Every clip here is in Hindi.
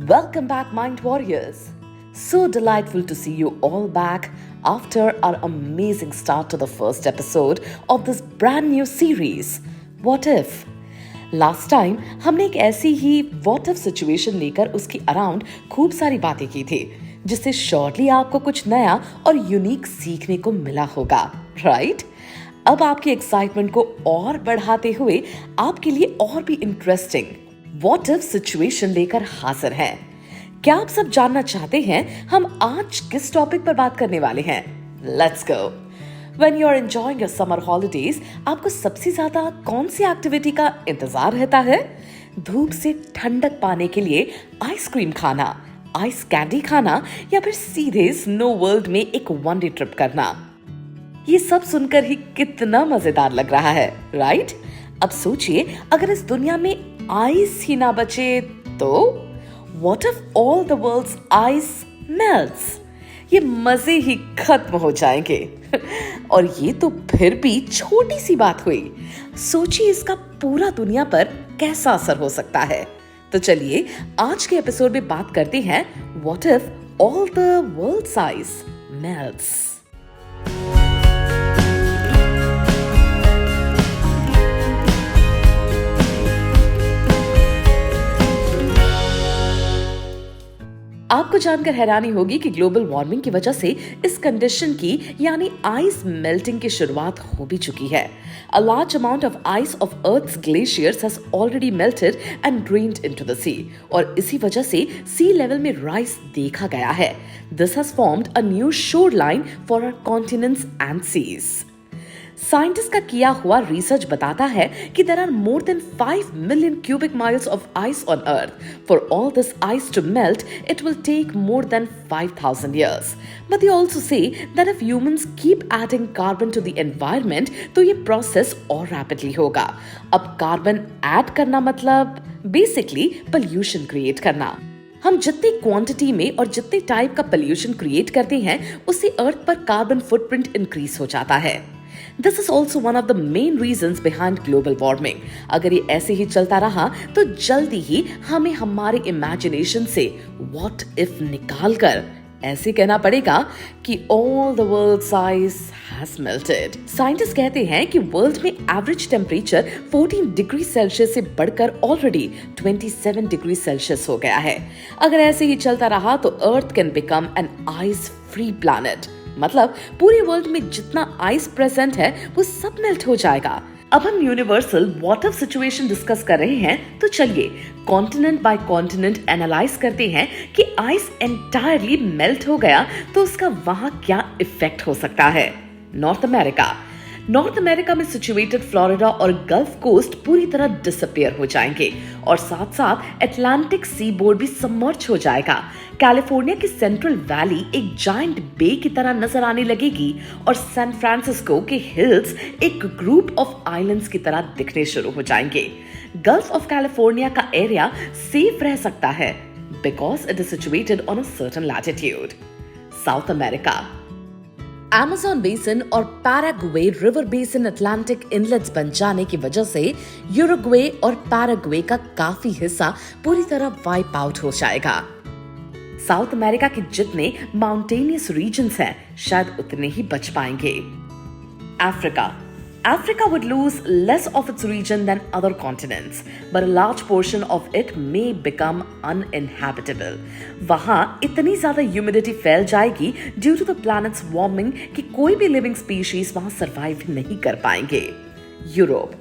Welcome back, Mind Warriors. So delightful to see you all back after our amazing start to the first episode of this brand new series, What If? Last time हमने एक ऐसी ही व्हाट इफ सिचुएशन लेकर उसकी अराउंड खूब सारी बातें की थी, जिससे श्योरली आपको कुछ नया और यूनिक सीखने को मिला होगा, राइट? अब आपकी एक्साइटमेंट को और बढ़ाते हुए आपके लिए और भी इंटरेस्टिंग व्हाट इफ सिचुएशन लेकर हाजिर हैं। क्या आप सब जानना चाहते हैं हम आज किस टॉपिक पर बात करने वाले हैं? Let's go. When you're enjoying your summer holidays, आपको सबसे ज्यादा कौन सी एक्टिविटी का इंतजार रहता है? धूप से ठंडक पाने के लिए आइसक्रीम खाना, आइस कैंडी खाना या फिर सीधे स्नो वर्ल्ड में एक वनडे ट्रिप करना? ये सब सुनकर ही कितना मजेदार लग रहा है, राइट? अब सोचिए, अगर इस दुनिया में आइस ही ना बचे तो What if all the world's ice melts? ये मजे ही खत्म हो जाएंगे। और ये तो फिर भी छोटी सी बात हुई, सोचिए इसका पूरा दुनिया पर कैसा असर हो सकता है। तो चलिए आज के एपिसोड में बात करते हैं What if all the world's ice melts? आपको जानकर हैरानी होगी कि ग्लोबल वार्मिंग की वजह से इस कंडीशन की यानी आइस मेल्टिंग की शुरुआत हो भी चुकी है। A large amount of ice of Earth's glaciers has already melted and drained into the sea, और इसी वजह से सी लेवल में राइज देखा गया है। This has formed a new shoreline for our continents and seas. Scientist का किया हुआ रिसर्च बताता है कि there are more than 5 million cubic miles of ice on earth. For all this ice to melt it will take more than 5,000 years. But they also say that if humans keep adding carbon to the environment, तो ये प्रोसेस और रैपिडली होगा। अब कार्बन ऐड करना मतलब बेसिकली पोल्यूशन क्रिएट करना। हम जितनी क्वांटिटी में और जितने टाइप का पोल्यूशन क्रिएट करते हैं, उससे अर्थ पर कार्बन फुटप्रिंट इंक्रीज हो जाता है। This is also one of the main reasons behind global warming. अगर ये ऐसे ही चलता रहा तो जल्दी ही हमें हमारे इमेजिनेशन से what if निकाल कर ऐसे कहना पड़ेगा कि all the world's ice has melted. Scientist कहते हैं कि वर्ल्ड में एवरेज टेम्परेचर 14 डिग्री सेल्सियस से बढ़कर ऑलरेडी 27 डिग्री सेल्सियस हो गया है। अगर ऐसे ही चलता रहा तो earth can become an ice free planet. मतलब पूरे वर्ल्ड में जितना आइस प्रेजेंट है वो सब मेल्ट हो जाएगा। अब हम universal what if situation discuss कर रहे हैं, तो चलिए कॉन्टिनेंट बाय कॉन्टिनेंट एनालाइज करते हैं कि आइस एंटायरली मेल्ट हो गया तो उसका वहां क्या इफेक्ट हो सकता है। नॉर्थ अमेरिका में सिचुएटेड फ्लोरिडा और गल्फ कोस्ट पूरी तरह डिसअपियर हो जाएंगे और साथ साथ अटलांटिक सी बोर्ड भी सबमर्ज हो जाएगा। कैलिफोर्निया की सेंट्रल वैली एक जायंट बे की तरह नजर आने लगेगी और सैन फ्रांसिस्को के हिल्स एक ग्रुप ऑफ आइलैंड्स की तरह दिखने शुरू हो जाएंगे। गल्फ ऑफ कैलिफोर्निया का एरिया सेफ रह सकता है because it is situated on a certain latitude. South America, Amazon basin और Paraguay river basin Atlantic inlets बन जाने की वजह से यूरुग्वे और पैराग्वे का काफी हिस्सा पूरी तरह वाइप आउट हो जाएगा। साउथ अमेरिका के जितने माउंटेनियस रीजन्स हैं शायद उतने ही बच पाएंगे। Africa would lose less of its region than other continents, but a large portion of it may become uninhabitable. वहाँ इतनी ज़्यादा ह्यूमिडिटी फैल जाएगी due to the planet's warming कि कोई भी लिविंग स्पीशीज वहाँ सरवाइव नहीं कर पाएंगे। यूरोप,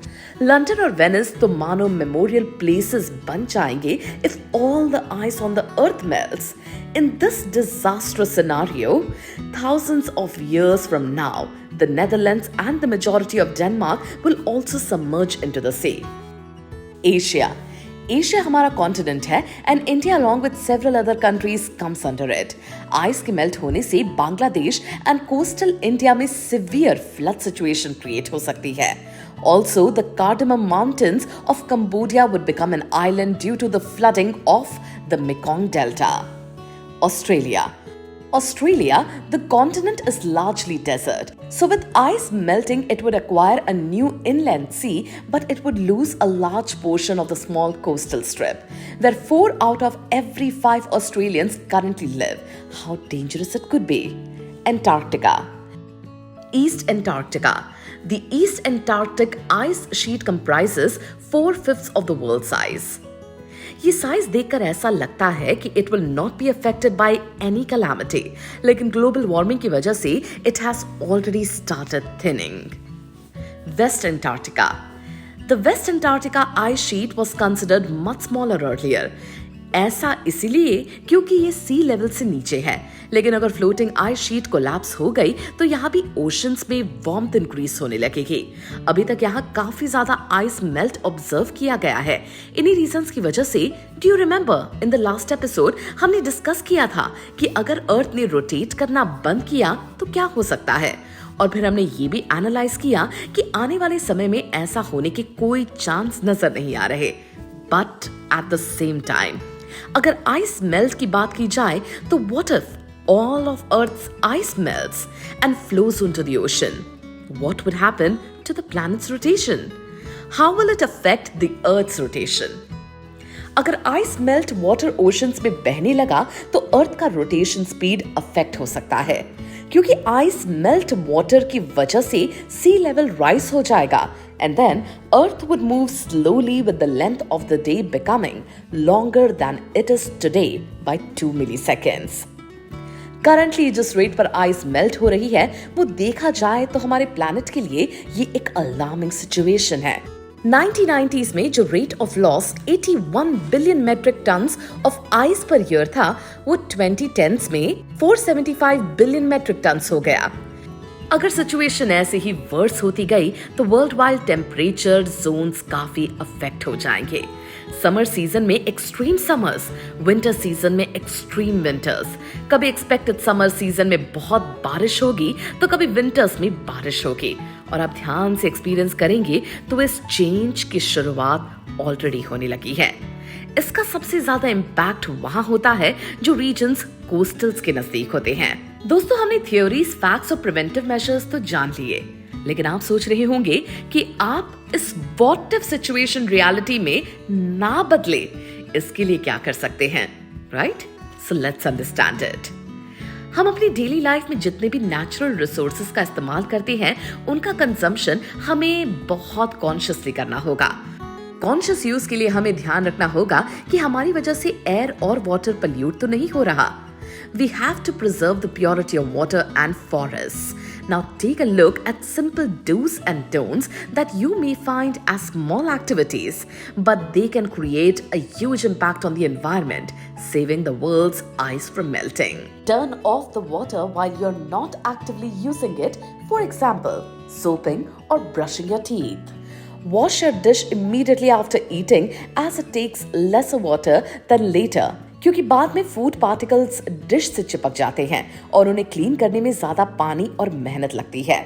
लंदन और वेनिस तो मानो मेमोरियल प्लेसेस बन जाएंगे if all the ice on the earth melts. In this disastrous scenario, thousands of years from now, the Netherlands and the majority of Denmark will also submerge into the sea. Asia हमारा कॉन्टिनेंट है and India along with several other countries comes under it. Ice के मेल्ट होने से बांग्लादेश and coastal India में severe flood situation create हो सकती है. Also, the Cardamom Mountains of Cambodia would become an island due to the flooding of the Mekong Delta. Australia, the continent is largely desert. So with ice melting, it would acquire a new inland sea, but it would lose a large portion of the small coastal strip, where 4 out of every 5 Australians currently live. How dangerous it could be. Antarctica. East Antarctica. The East Antarctic ice sheet comprises 4/5 of the world's size. ये साइज देखकर ऐसा लगता है कि it will not be affected by any calamity, लेकिन ग्लोबल वार्मिंग की वजह से it has already started thinning. West Antarctica. The West Antarctica ice sheet was considered much smaller earlier. ऐसा इसीलिए क्योंकि ये सी लेवल से नीचे है, लेकिन अगर फ्लोटिंग आइस शीट कोलैप्स हो गई तो यहाँ भी ओशंस में वार्मथ इंक्रीज होने लगेगी. अभी तक यहाँ काफी ज्यादा आइस मेल्ट ऑब्जर्व किया गया है. इन्हीं रीजंस की वजह से do you remember in the last episode हमने डिस्कस किया था कि अगर अर्थ ने रोटेट करना बंद किया तो क्या हो सकता है, और फिर हमने ये भी एनालाइज किया कि आने वाले समय में ऐसा होने के कोई चांस नजर नहीं आ रहे. But at the same time अगर आइस मेल्ट की बात की जाए तो what if all of Earth's ice melts and flows into the ocean? What would happen to the planet's rotation? How will it affect the Earth's rotation? अगर आइस मेल्ट वाटर ओशंस में बहने लगा तो अर्थ का रोटेशन स्पीड अफेक्ट हो सकता है, क्योंकि आइस मेल्ट वाटर की वजह से सी लेवल राइज हो जाएगा, and then Earth would move slowly with the length of the day becoming longer than it is today by 2 milliseconds. Currently जिस रेट पर आइस मेल्ट हो रही है वो देखा जाए तो हमारे प्लैनेट के लिए ये एक अलार्मिंग सिचुएशन है. 1990s में जो rate of loss 81 billion metric tons of ice per year था वो 2010s में 475 बिलियन मेट्रिक टन्स हो गया. अगर सिचुएशन ऐसे ही वर्स होती गई तो वर्ल्ड वाइड टेम्परेचर जोन्स काफी अफेक्ट हो जाएंगे. समर सीजन में एक्सट्रीम समर्स, विंटर सीजन में एक्सट्रीम विंटर्स. कभी एक्सपेक्टेड समर सीजन में बहुत बारिश होगी तो कभी विंटर्स में बारिश होगी, और आप ध्यान से एक्सपीरियंस करेंगे तो इस चेंज की शुरुआत ऑलरेडी होने लगी है. इसका सबसे ज्यादा इम्पैक्ट वहां होता है जो रीजन्स कोस्टल्स के नजदीक होते हैं. दोस्तों, हमने थ्योरीज, फैक्ट्स और प्रिवेंटिव मेजर्स तो जान लिए, लेकिन आप सोच रहे होंगे कि आप इस व्हाट इफ सिचुएशन रियलिटी में ना बदले, इसके लिए क्या कर सकते हैं, right? So let's understand it. हम अपनी डेली लाइफ में जितने भी नेचुरल रिसोर्सेज का इस्तेमाल करते हैं उनका कंजम्पशन हमें बहुत कॉन्शियसली करना होगा. कॉन्शियस यूज के लिए हमें ध्यान रखना होगा कि हमारी वजह से एयर और वाटर पल्यूट तो नहीं हो रहा. We have to preserve the purity of water and forests. Now take a look at simple do's and don'ts that you may find as small activities, but they can create a huge impact on the environment, saving the world's ice from melting. Turn off the water while you're not actively using it, for example, soaping or brushing your teeth. Wash your dish immediately after eating as it takes lesser water than later. क्योंकि बाद में फूड पार्टिकल्स डिश से चिपक जाते हैं और उन्हें क्लीन करने में ज्यादा पानी और मेहनत लगती है.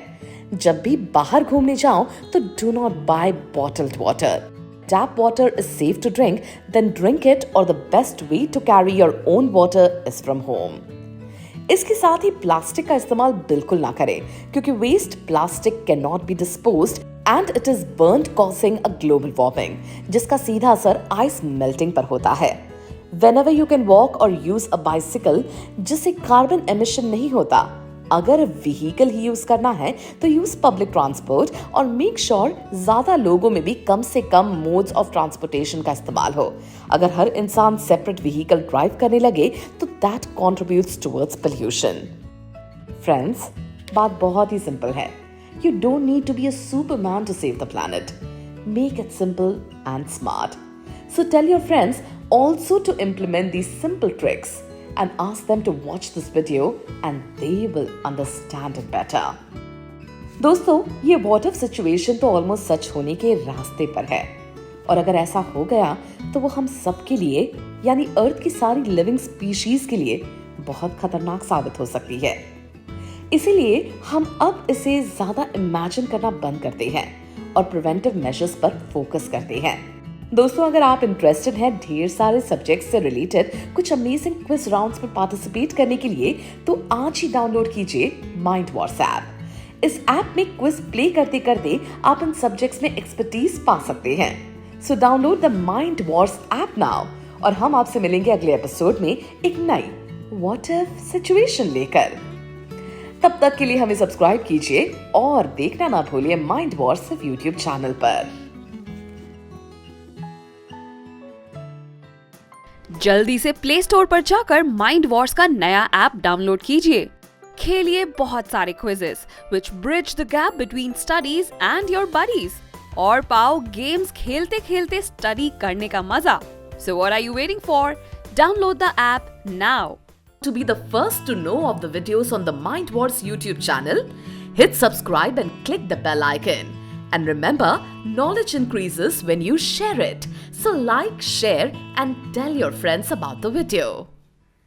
जब भी बाहर घूमने जाओ तो do not buy bottled water. Tap water is safe to drink, then drink it, or the best way to carry your own water is from home. इसके साथ ही प्लास्टिक का इस्तेमाल बिल्कुल ना करें, क्योंकि waste plastic can not be disposed and it is burned, causing a global warming, जिसका सीधा असर आइस मेल्टिंग पर होता है. Whenever you can walk or use a bicycle, जिससे कार्बन एमिशन नहीं होता. अगर व्हीकल ही यूज करना है तो यूज पब्लिक ट्रांसपोर्ट और मेक श्योर ज्यादा लोगों में भी कम से कम मोड्स ऑफ ट्रांसपोर्टेशन का इस्तेमाल हो. अगर हर इंसान सेपरेट व्हीकल ड्राइव करने लगे तो that contributes towards pollution. Friends, बात बहुत ही सिंपल है. You don't need to be a superman to save the planet. Make it simple and smart. So tell your friends also to implement these simple tricks and ask them to watch this video and they will understand it better. दोस्तों, ये what if situation तो almost सच होने के रास्ते पर है, और अगर ऐसा हो गया तो वो हम सब के लिए यानी अर्थ की सारी लिविंग स्पीशीज के लिए बहुत खतरनाक साबित हो सकती है. इसीलिए हम अब इसे ज्यादा इमेजिन करना बंद करते हैं और प्रिवेंटिव मेजर्स पर फोकस करते हैं. दोस्तों, अगर आप इंटरेस्टेड हैं ढेर सारे सब्जेक्ट्स से रिलेटेड कुछ अमेजिंग क्विज राउंड्स में पार्टिसिपेट करने के लिए तो आज ही डाउनलोड कीजिए माइंड वॉर्स ऐप. इस ऐप में क्विज प्ले करते करते आप इन सब्जेक्ट्स में एक्सपर्टीज पा सकते हैं। So download the mind Wars app now और हम आपसे मिलेंगे अगले एपिसोड में एक नई व्हाट इफ सिचुएशन लेकर। तब तक के लिए हमें सब्सक्राइब कीजिए और देखना ना भूलिए माइंड वॉर्स सिर्फ यूट्यूब चैनल पर। जल्दी से प्ले स्टोर पर जाकर माइंड वॉर्स का नया ऐप डाउनलोड कीजिए। खेलिए बहुत सारे quizzes which bridge the gap between studies and your buddies और पाओ गेम्स खेलते खेलते स्टडी करने का मजा। So what are you waiting for? Download the app now. To be the first to know of the videos on the Mind Wars YouTube channel, hit subscribe and click the bell icon. And remember, knowledge increases when you share it. So like, share and tell your friends about the video.